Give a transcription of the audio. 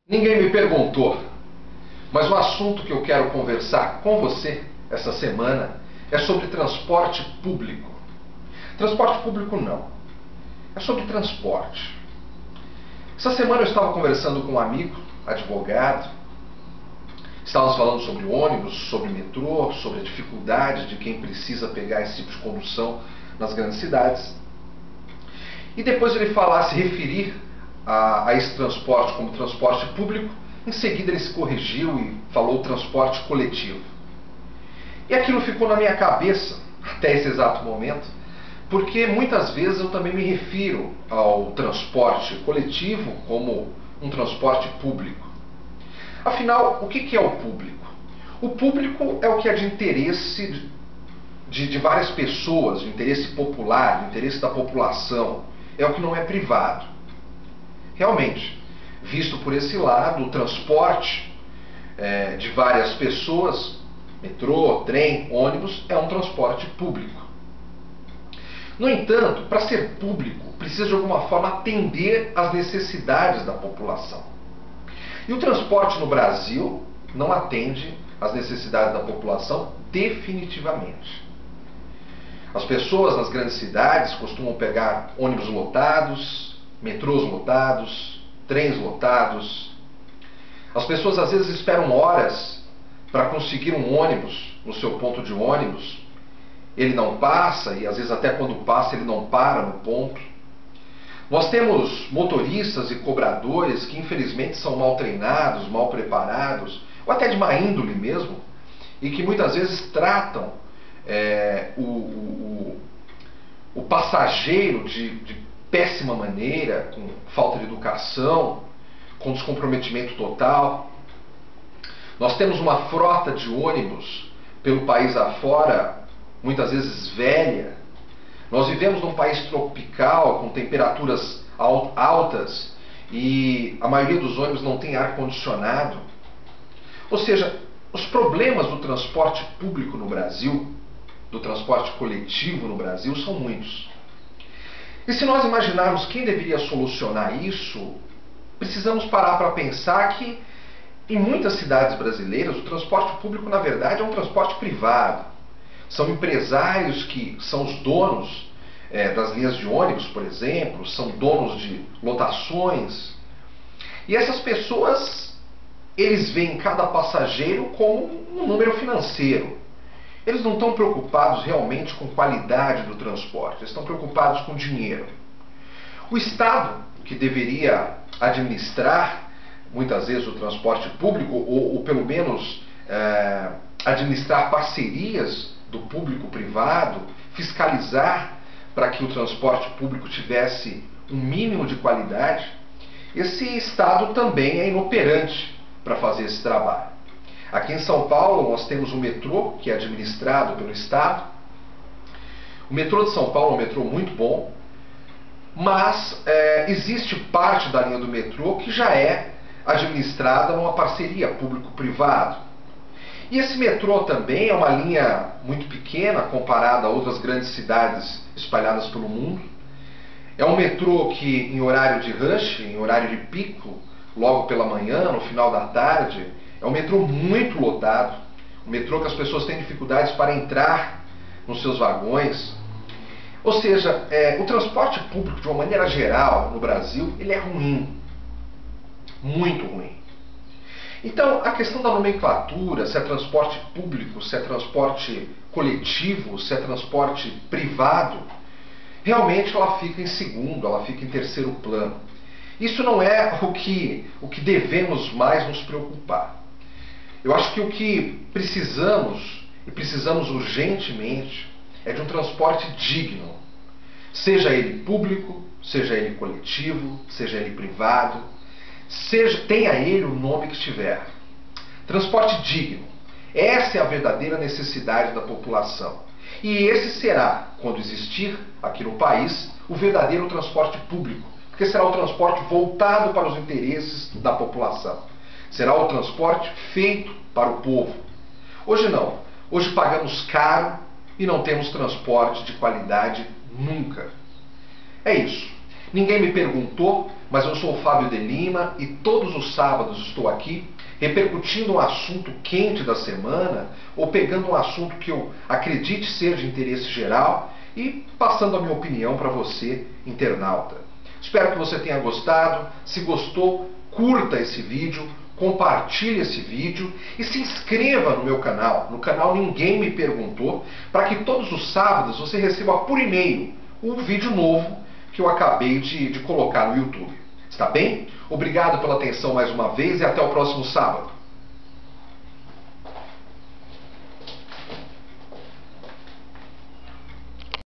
Ninguém me perguntou, mas o assunto que eu quero conversar com você essa semana é sobre transporte público. Transporte público não, é sobre transporte. Essa semana eu estava conversando com um amigo, advogado. Estávamos falando sobre ônibus, sobre metrô, sobre a dificuldade de quem precisa pegar esse tipo de condução nas grandes cidades. E depois ele se referir a esse transporte como transporte público, em seguida ele se corrigiu e falou transporte coletivo. E aquilo ficou na minha cabeça, até esse exato momento, porque muitas vezes eu também me refiro ao transporte coletivo como um transporte público. Afinal, o que é o público? O público é o que é de interesse de várias pessoas, de interesse popular, de interesse da população. É o que não é privado. Realmente, visto por esse lado, o transporte de várias pessoas, metrô, trem, ônibus, é um transporte público. No entanto, para ser público, precisa de alguma forma atender às necessidades da população. E o transporte no Brasil não atende às necessidades da população definitivamente. As pessoas nas grandes cidades costumam pegar ônibus lotados, metrôs lotados, trens lotados. As pessoas às vezes esperam horas para conseguir um ônibus no seu ponto de ônibus. Ele não passa e às vezes até quando passa ele não para no ponto. Nós temos motoristas e cobradores que infelizmente são mal treinados, mal preparados, ou até de má índole mesmo, e que muitas vezes tratam o passageiro de péssima maneira, com falta de educação, com descomprometimento total. Nós temos uma frota de ônibus pelo país afora, muitas vezes velha. Nós vivemos num país tropical, com temperaturas altas, e a maioria dos ônibus não tem ar-condicionado. Ou seja, os problemas do transporte público no Brasil, do transporte coletivo no Brasil, são muitos. E se nós imaginarmos quem deveria solucionar isso, precisamos parar para pensar que em muitas cidades brasileiras o transporte público, na verdade, é um transporte privado. São empresários que são os donos das linhas de ônibus, por exemplo, são donos de lotações. E essas pessoas, eles veem cada passageiro como um número financeiro. Eles não estão preocupados realmente com qualidade do transporte, eles estão preocupados com dinheiro. O Estado, que deveria administrar muitas vezes o transporte público, ou pelo menos administrar parcerias do público-privado, fiscalizar para que o transporte público tivesse um mínimo de qualidade, esse Estado também é inoperante para fazer esse trabalho. Aqui em São Paulo nós temos o metrô, que é administrado pelo Estado. O metrô de São Paulo é um metrô muito bom, mas existe parte da linha do metrô que já é administrada numa parceria público-privado. E esse metrô também é uma linha muito pequena comparada a outras grandes cidades espalhadas pelo mundo. É um metrô que em horário de rush, em horário de pico, logo pela manhã, no final da tarde, é um metrô muito lotado. Um metrô que as pessoas têm dificuldades para entrar nos seus vagões. Ou seja, o transporte público, de uma maneira geral, no Brasil, ele é ruim. Muito ruim. Então, a questão da nomenclatura, se é transporte público, se é transporte coletivo, se é transporte privado, realmente ela fica em segundo, ela fica em terceiro plano. Isso não é o que devemos mais nos preocupar. Eu acho que o que precisamos, e precisamos urgentemente, é de um transporte digno. Seja ele público, seja ele coletivo, seja ele privado, tenha ele o nome que tiver. Transporte digno. Essa é a verdadeira necessidade da população. E esse será, quando existir aqui no país, o verdadeiro transporte público. Porque será o transporte voltado para os interesses da população. Será o transporte feito para o povo. Hoje não. Hoje pagamos caro e não temos transporte de qualidade nunca. É isso. Ninguém me perguntou, mas eu sou o Fábio de Lima e todos os sábados estou aqui repercutindo um assunto quente da semana ou pegando um assunto que eu acredite ser de interesse geral e passando a minha opinião para você, internauta. Espero que você tenha gostado. Se gostou, curta esse vídeo, compartilhe esse vídeo e se inscreva no meu canal, no canal Ninguém Me Perguntou, para que todos os sábados você receba por e-mail um vídeo novo que eu acabei de colocar no YouTube. Está bem? Obrigado pela atenção mais uma vez e até o próximo sábado.